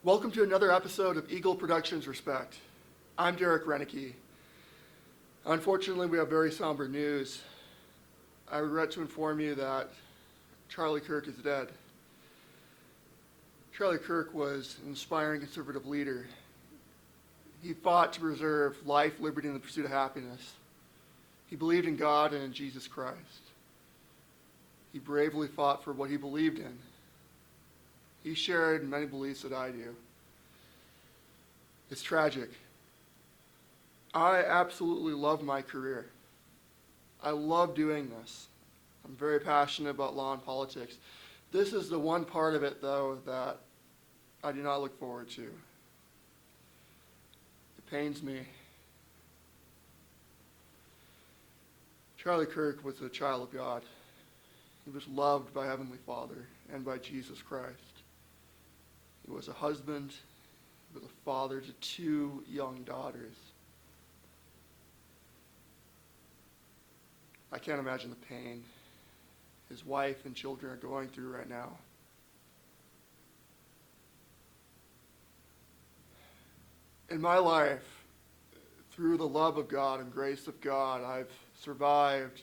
Welcome to another episode of Eagle Productions Respect. I'm Derek Renicky. Unfortunately, we have very somber news. I regret to inform you that Charlie Kirk is dead. Charlie Kirk was an inspiring conservative leader. He fought to preserve life, liberty, and the pursuit of happiness. He believed in God and in Jesus Christ. He bravely fought for what he believed in. He shared many beliefs that I do. It's tragic. I absolutely love my career. I love doing this. I'm very passionate about law and politics. This is the one part of it, though, that I do not look forward to. It pains me. Charlie Kirk was a child of God. He was loved by Heavenly Father and by Jesus Christ. He was a husband, he was a father to two young daughters. I can't imagine the pain his wife and children are going through right now. In my life, through the love of God and grace of God, I've survived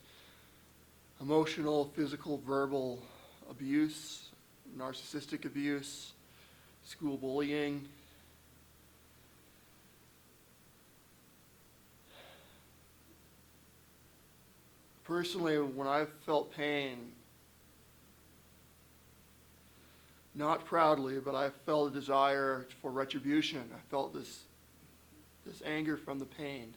emotional, physical, verbal abuse, narcissistic abuse, school bullying. Personally, when I've felt pain, not proudly, but I felt a desire for retribution. I felt this anger from the pain.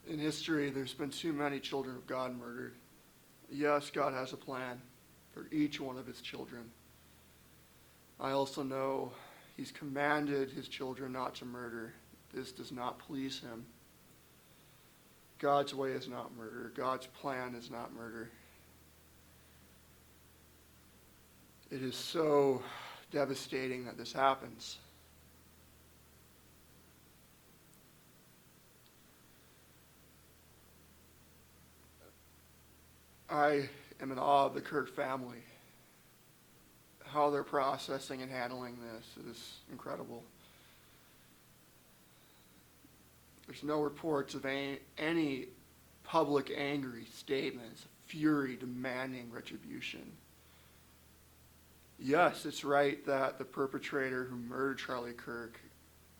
In history, there's been too many children of God murdered. Yes, God has a plan for each one of his children. I also know he's commanded his children not to murder. This does not please him. God's way is not murder. God's plan is not murder. It is so devastating that this happens. I am in awe of the Kirk family. How they're processing and handling this is incredible. There's no reports of any public angry statements, fury demanding retribution. Yes, it's right that the perpetrator who murdered Charlie Kirk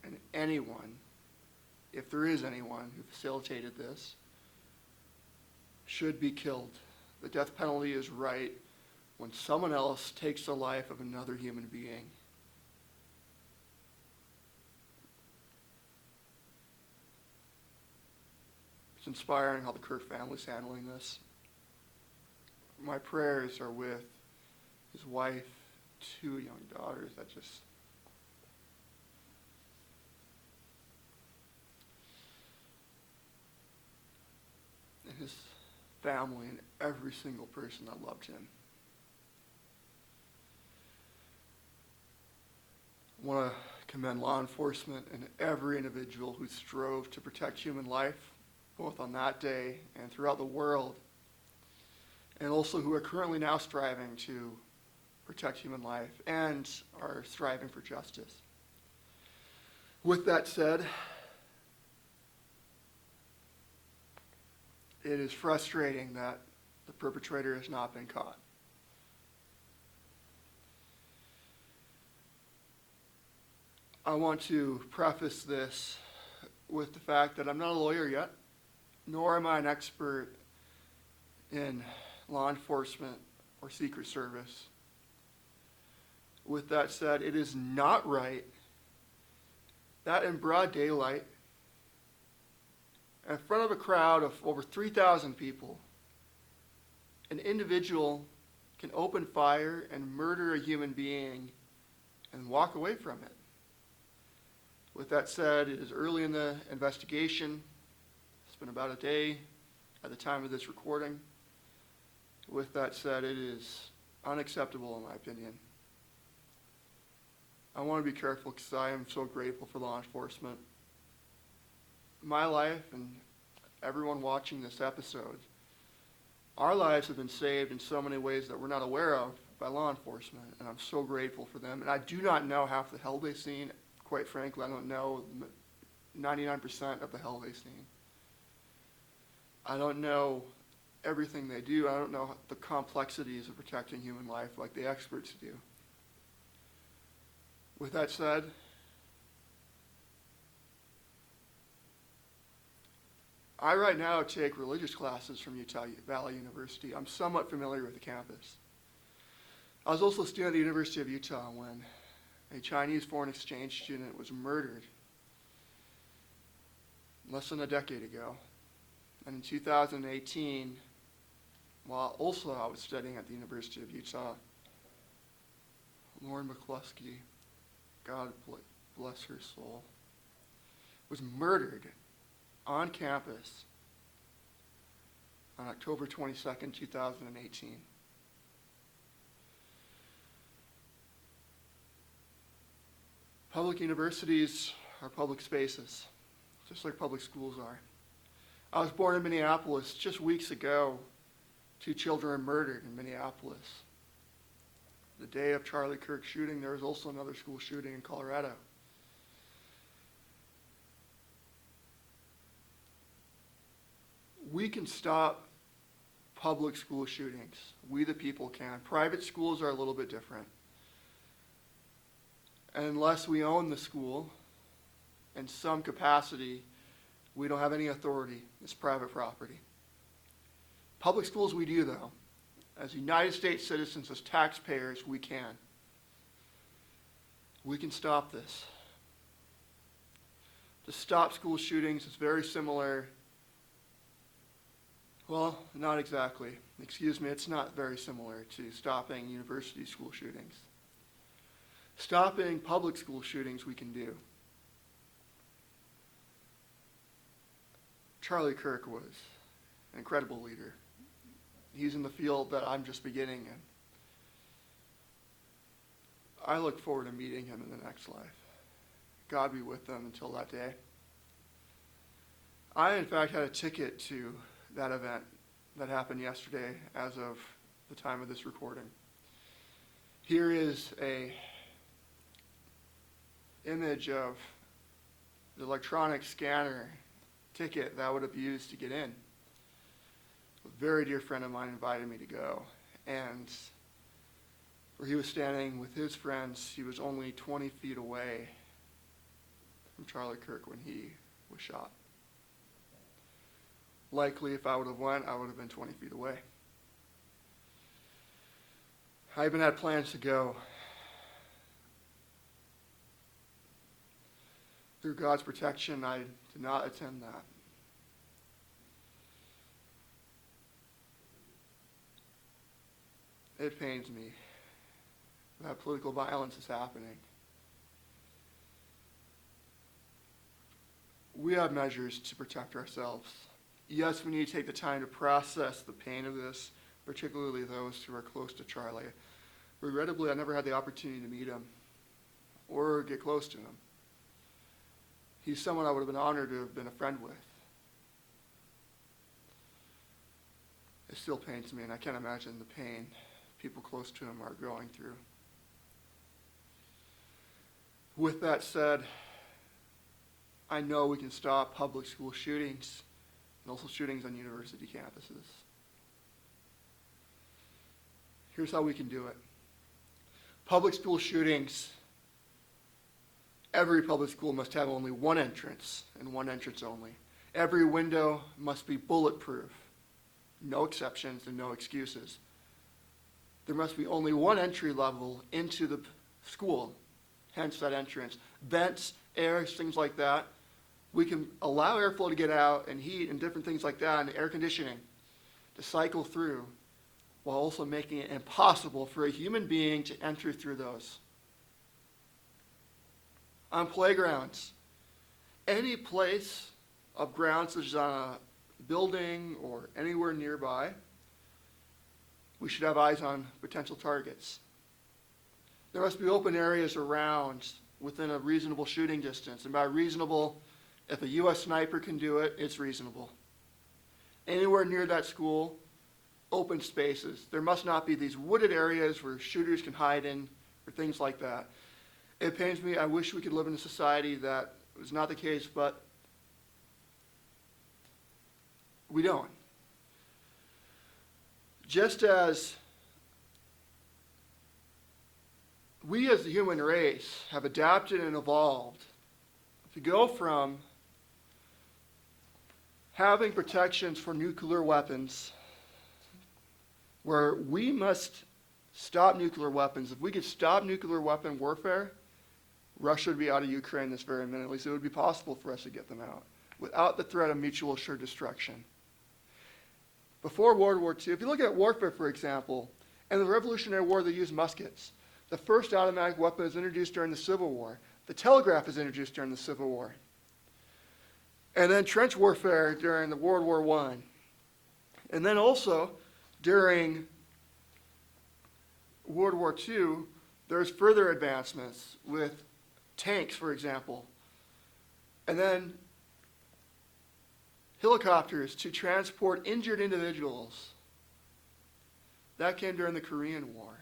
and anyone, if there is anyone who facilitated this, should be killed. The death penalty is right when someone else takes the life of another human being. It's inspiring how the Kirk family's handling this. My prayers are with his wife, two young daughters. And his family and every single person that loved him. I want to commend law enforcement and every individual who strove to protect human life, both on that day and throughout the world, and also who are currently now striving to protect human life and are striving for justice. With that said, it is frustrating that the perpetrator has not been caught. I want to preface this with the fact that I'm not a lawyer yet, nor am I an expert in law enforcement or Secret Service. With that said, it is not right that in broad daylight, in front of a crowd of over 3,000 people, an individual can open fire and murder a human being and walk away from it. With that said, it is early in the investigation. It's been about a day at the time of this recording. With that said, it is unacceptable in my opinion. I want to be careful because I am so grateful for law enforcement. My life and everyone watching this episode, our lives have been saved in so many ways that we're not aware of by law enforcement, and I'm so grateful for them. And I do not know half the hell they've seen. Quite frankly, I don't know 99% of the hell they've seen. I don't know everything they do. I don't know the complexities of protecting human life like the experts do. With that said, I right now take religious classes from Utah Valley University. I'm somewhat familiar with the campus. I was also a student at the University of Utah when a Chinese foreign exchange student was murdered less than a decade ago. And in 2018, while also I was studying at the University of Utah, Lauren McCluskey, God bless her soul, was murdered on campus on October 22nd, 2018. Public universities are public spaces, just like public schools are. I was born in Minneapolis. Just weeks ago, 2 children were murdered in Minneapolis. The day of Charlie Kirk shooting, there was also another school shooting in Colorado. We can stop public school shootings. We the people can. Private schools are a little bit different. And unless we own the school in some capacity, we don't have any authority. It's private property. Public schools we do, though. As United States citizens, as taxpayers, we can. We can stop this. To stop school shootings is very similar. Well, not exactly. Excuse me, it's not very similar to stopping university school shootings. Stopping public school shootings we can do. Charlie Kirk was an incredible leader. He's in the field that I'm just beginning in. I look forward to meeting him in the next life. God be with them until that day. I, in fact, had a ticket to that event that happened yesterday as of the time of this recording. Here is a image of the electronic scanner ticket that I would have used to get in. A very dear friend of mine invited me to go, and where he was standing with his friends, he was only 20 feet away from Charlie Kirk when he was shot. Likely, if I would have went, I would have been 20 feet away. I even had plans to go. Through God's protection, I did not attend that. It pains me that political violence is happening. We have measures to protect ourselves. Yes, we need to take the time to process the pain of this, particularly those who are close to Charlie. Regrettably, I never had the opportunity to meet him or get close to him. He's someone I would have been honored to have been a friend with. It still pains me, and I can't imagine the pain people close to him are going through. With that said, I know we can stop public school shootings and also shootings on university campuses. Here's how we can do it. Public school shootings, every public school must have only one entrance and one entrance only. Every window must be bulletproof. No exceptions and no excuses. There must be only one entry level into the school, hence that entrance. Vents, air, things like that. We can allow airflow to get out and heat and different things like that and air conditioning to cycle through while also making it impossible for a human being to enter through those. On playgrounds, any place of grounds such as on a building or anywhere nearby, we should have eyes on potential targets. There must be open areas around within a reasonable shooting distance. And by reasonable, if a U.S. sniper can do it, it's reasonable. Anywhere near that school, open spaces. There must not be these wooded areas where shooters can hide in or things like that. It pains me. I wish we could live in a society that was not the case, but we don't. Just as we as the human race have adapted and evolved to go from having protections for nuclear weapons, where we must stop nuclear weapons. If we could stop nuclear weapon warfare, Russia would be out of Ukraine this very minute. At least it would be possible for us to get them out without the threat of mutual assured destruction. Before World War II, if you look at warfare, for example, in the Revolutionary War, they used muskets. The first automatic weapon was introduced during the Civil War. The telegraph was introduced during the Civil War. And then trench warfare during the World War I. And then also, during World War II, there's further advancements with tanks, for example. And then helicopters to transport injured individuals. That came during the Korean War.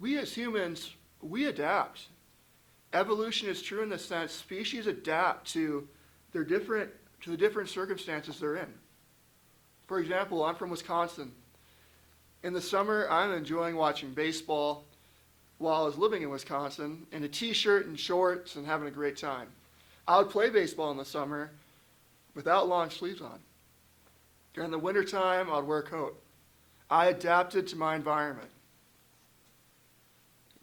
We as humans, we adapt. Evolution is true in the sense species adapt to the different circumstances they're in. For example, I'm from Wisconsin. In the summer, I'm enjoying watching baseball while I was living in Wisconsin in a t-shirt and shorts and having a great time. I would play baseball in the summer without long sleeves on. During the wintertime, I'd wear a coat. I adapted to my environment.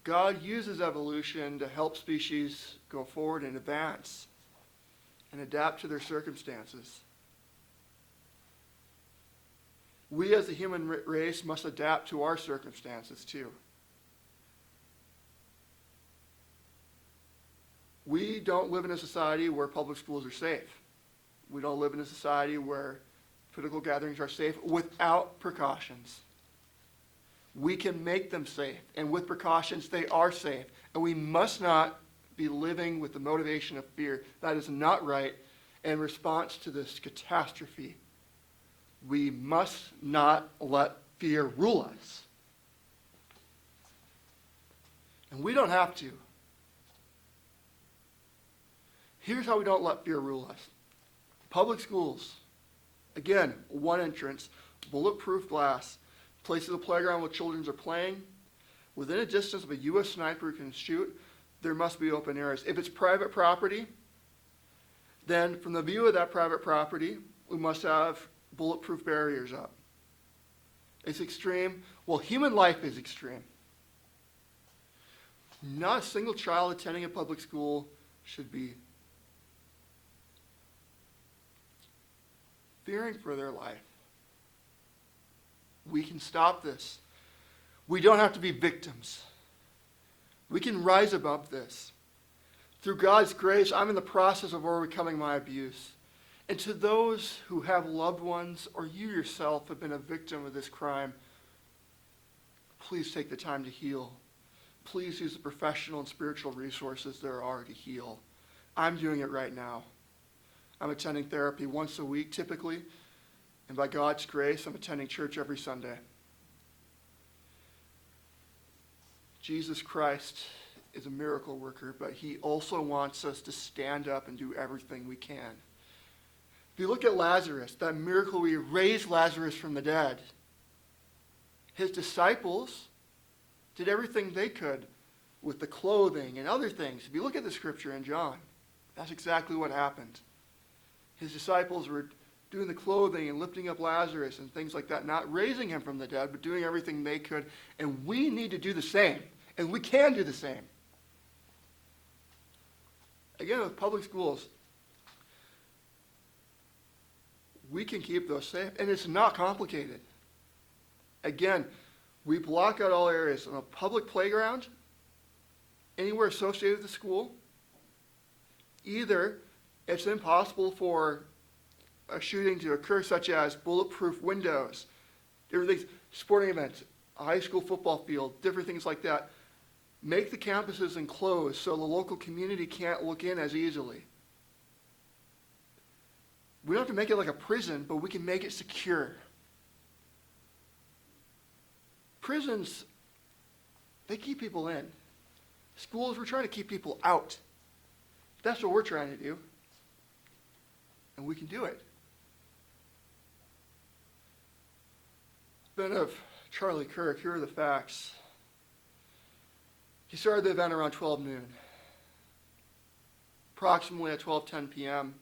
God uses evolution to help species go forward and advance and adapt to their circumstances. We as the human race must adapt to our circumstances too. We don't live in a society where public schools are safe. We don't live in a society where political gatherings are safe without precautions. We can make them safe, and with precautions, they are safe. And we must not be living with the motivation of fear. That is not right. In response to this catastrophe, we must not let fear rule us. And we don't have to. Here's how we don't let fear rule us. Public schools. Again, one entrance, bulletproof glass. Places of playground where children are playing. Within a distance of a U.S. sniper who can shoot, there must be open areas. If it's private property, then from the view of that private property, we must have bulletproof barriers up. It's extreme. Well, human life is extreme. Not a single child attending a public school should be fearing for their life. We can stop this. We don't have to be victims. We can rise above this. Through God's grace, I'm in the process of overcoming my abuse. And to those who have loved ones, or you yourself have been a victim of this crime, please take the time to heal. Please use the professional and spiritual resources there are to heal. I'm doing it right now. I'm attending therapy once a week, typically. And by God's grace, I'm attending church every Sunday. Jesus Christ is a miracle worker, but he also wants us to stand up and do everything we can. If you look at Lazarus, that miracle where he raised Lazarus from the dead, his disciples did everything they could with the clothing and other things. If you look at the scripture in John, that's exactly what happened. His disciples were doing the clothing and lifting up Lazarus and things like that, not raising him from the dead, but doing everything they could. And we need to do the same. And we can do the same. Again, with public schools, we can keep those safe. And it's not complicated. Again, we block out all areas on a public playground, anywhere associated with the school. Either it's impossible for a shooting to occur, such as bulletproof windows, different things, sporting events, a high school football field, different things like that. Make the campuses enclosed so the local community can't look in as easily. We don't have to make it like a prison, but we can make it secure. Prisons, they keep people in. Schools, we're trying to keep people out. That's what we're trying to do. And we can do it. Then of Charlie Kirk, here are the facts. He started the event around 12 noon. Approximately at 12:10 p.m.,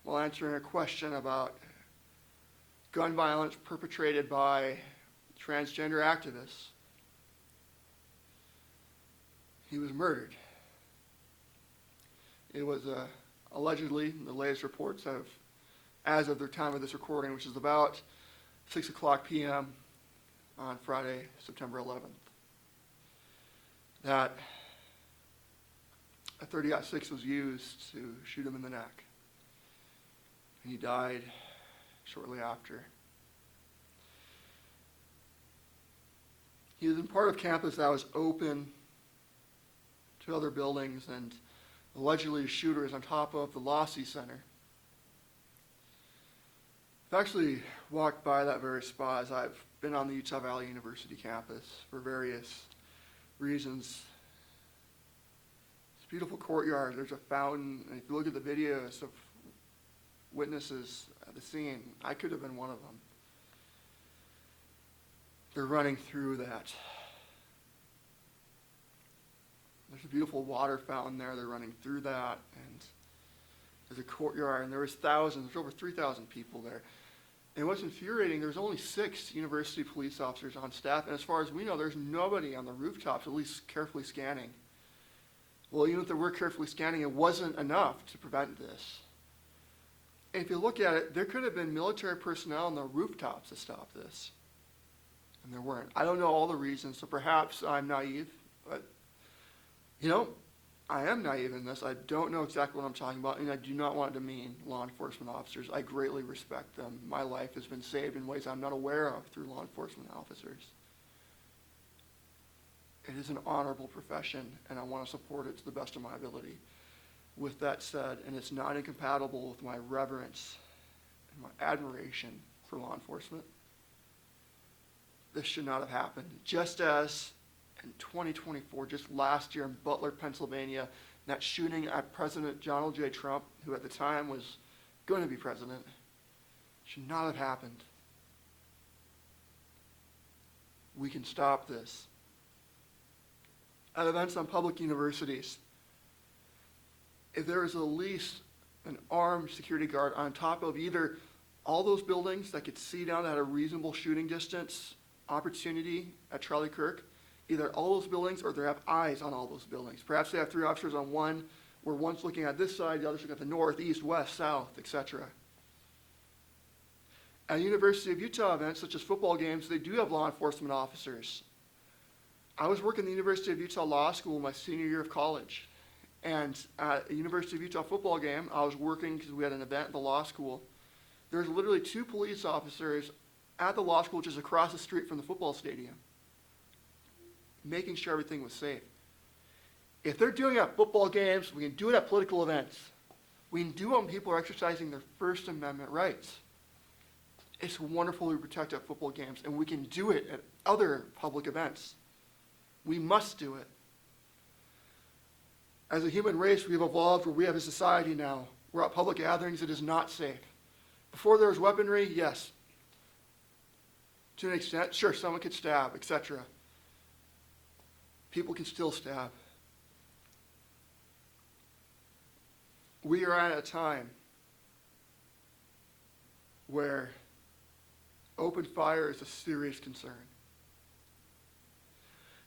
while answering a question about gun violence perpetrated by transgender activists, he was murdered. It was allegedly, the latest reports have, as of the time of this recording, which is about 6 o'clock p.m. on Friday, September 11th, that a .30-06 was used to shoot him in the neck. And he died shortly after. He was in part of campus that was open to other buildings, and allegedly the shooter is on top of the Lossy Center. I've actually walked by that very spot as I've been on the Utah Valley University campus for various reasons. It's a beautiful courtyard. There's a fountain, and if you look at the videos of witnesses at the scene, I could have been one of them. They're running through that. There's a beautiful water fountain there. They're running through that, and there's a courtyard, and there was thousands. There's over 3,000 people there. And what's infuriating, there's only 6 university police officers on staff, and as far as we know, there's nobody on the rooftops, at least carefully scanning. Well, even if they were carefully scanning, it wasn't enough to prevent this. And if you look at it, there could have been military personnel on the rooftops to stop this. And there weren't. I don't know all the reasons, so perhaps I'm naive, but, I am naive in this. I don't know exactly what I'm talking about, and I do not want to demean law enforcement officers. I greatly respect them. My life has been saved in ways I'm not aware of through law enforcement officers. It is an honorable profession, and I want to support it to the best of my ability. With that said, and it's not incompatible with my reverence and my admiration for law enforcement, this should not have happened. Just as in 2024, just last year in Butler, Pennsylvania, that shooting at President Donald J. Trump, who at the time was going to be president, should not have happened. We can stop this. At events on public universities, if there is at least an armed security guard on top of either all those buildings that could see down at a reasonable shooting distance opportunity at Charlie Kirk, either all those buildings or they have eyes on all those buildings. Perhaps they have 3 officers on one, where one's looking at this side, the other's looking at the north, east, west, south, etc. At University of Utah events, such as football games, they do have law enforcement officers. I was working at the University of Utah Law School my senior year of college. And at a University of Utah football game, I was working because we had an event at the law school. There's literally 2 police officers at the law school, which is across the street from the football stadium, making sure everything was safe. If they're doing it at football games, we can do it at political events. We can do it when people are exercising their First Amendment rights. It's wonderful we protect at football games, and we can do it at other public events. We must do it. As a human race, we've evolved where we have a society now where at public gatherings it is not safe. Before there was weaponry, yes. To an extent, sure, someone could stab, etc. People can still stab. We are at a time where open fire is a serious concern.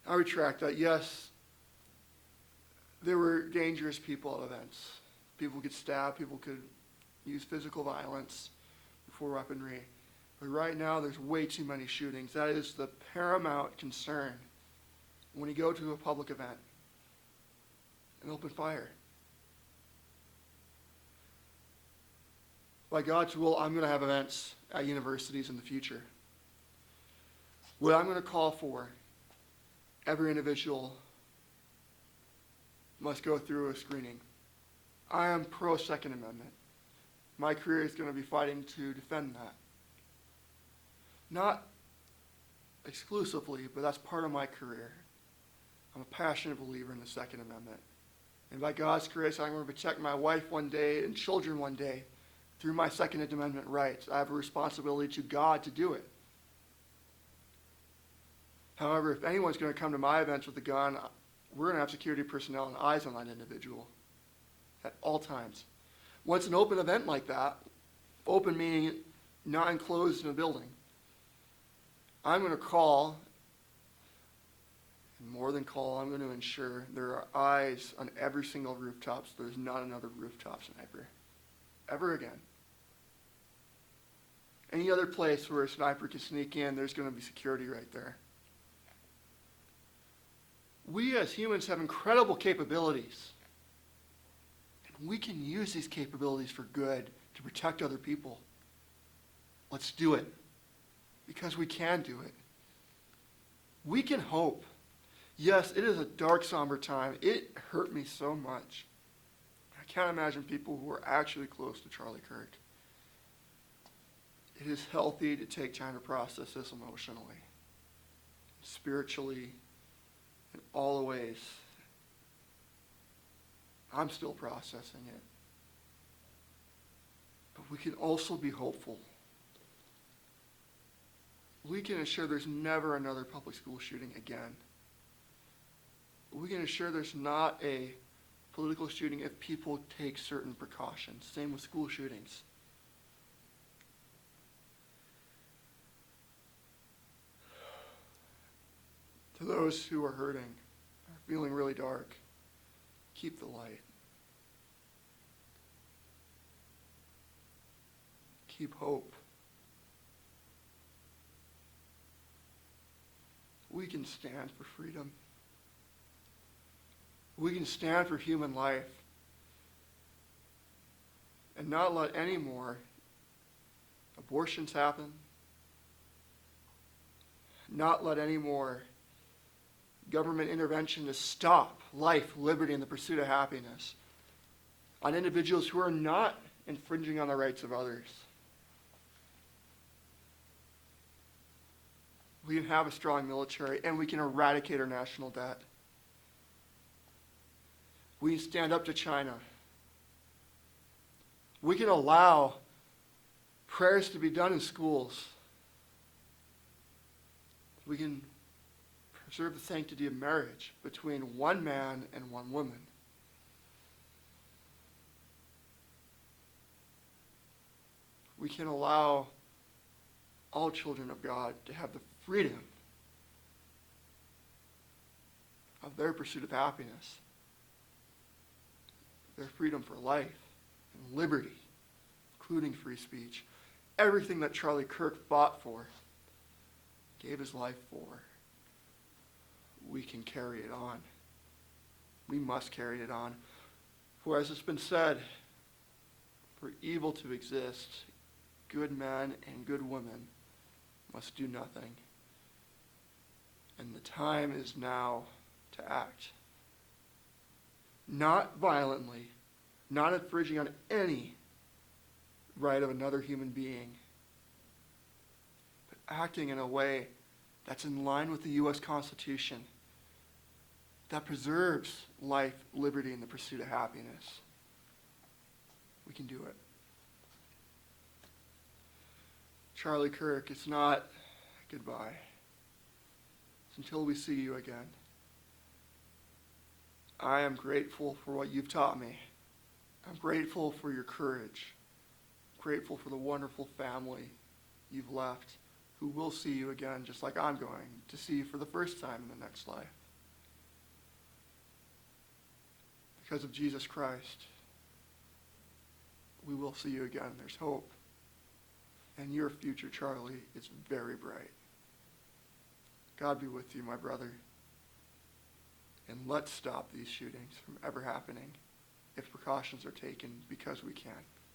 I retract that. Yes, there were dangerous people at events. People could stab, people could use physical violence before weaponry. But right now, there's way too many shootings. That is the paramount concern when you go to a public event. An open fire. By God's will, I'm going to have events at universities in the future. What I'm going to call for, every individual must go through a screening. I am pro-Second Amendment. My career is going to be fighting to defend that. Not exclusively, but that's part of my career. I'm a passionate believer in the Second Amendment. And by God's grace, I'm going to protect my wife one day and children one day through my Second Amendment rights. I have a responsibility to God to do it. However, if anyone's going to come to my events with a gun, we're going to have security personnel and eyes on that individual at all times. Once an open event like that, open meaning not enclosed in a building, I'm going to call, and more than call, I'm going to ensure there are eyes on every single rooftop so there's not another rooftop sniper ever again. Any other place where a sniper can sneak in, there's going to be security right there. We as humans have incredible capabilities. And we can use these capabilities for good to protect other people. Let's do it. Because we can do it. We can hope. Yes, it is a dark, somber time. It hurt me so much. I can't imagine people who are actually close to Charlie Kirk. It is healthy to take time to process this emotionally, spiritually, in all the ways. I'm still processing it. But we can also be hopeful. We can ensure there's never another public school shooting again. We can ensure there's not a political shooting if people take certain precautions. Same with school shootings. To those who are hurting, are feeling really dark, keep the light. Keep hope. We can stand for freedom. We can stand for human life and not let any more abortions happen, not let any more government intervention to stop life, liberty, and the pursuit of happiness on individuals who are not infringing on the rights of others. We can have a strong military, and we can eradicate our national debt. We can stand up to China. We can allow prayers to be done in schools. We can preserve the sanctity of marriage between one man and one woman. We can allow all children of God to have the freedom of their pursuit of happiness, their freedom for life and liberty, including free speech. Everything that Charlie Kirk fought for, gave his life for, we can carry it on. We must carry it on. For as it's been said, for evil to exist, good men and good women must do nothing. And the time is now to act. Not violently, not infringing on any right of another human being, but acting in a way that's in line with the U.S. Constitution, that preserves life, liberty, and the pursuit of happiness. We can do it. Charlie Kirk, it's not goodbye. It's until we see you again. I am grateful for what you've taught me. I'm grateful for your courage. I'm grateful for the wonderful family you've left, who will see you again, just like I'm going to see you for the first time in the next life. Because of Jesus Christ, we will see you again. There's hope. And your future, Charlie, is very bright. God be with you, my brother. And let's stop these shootings from ever happening if precautions are taken, because we can.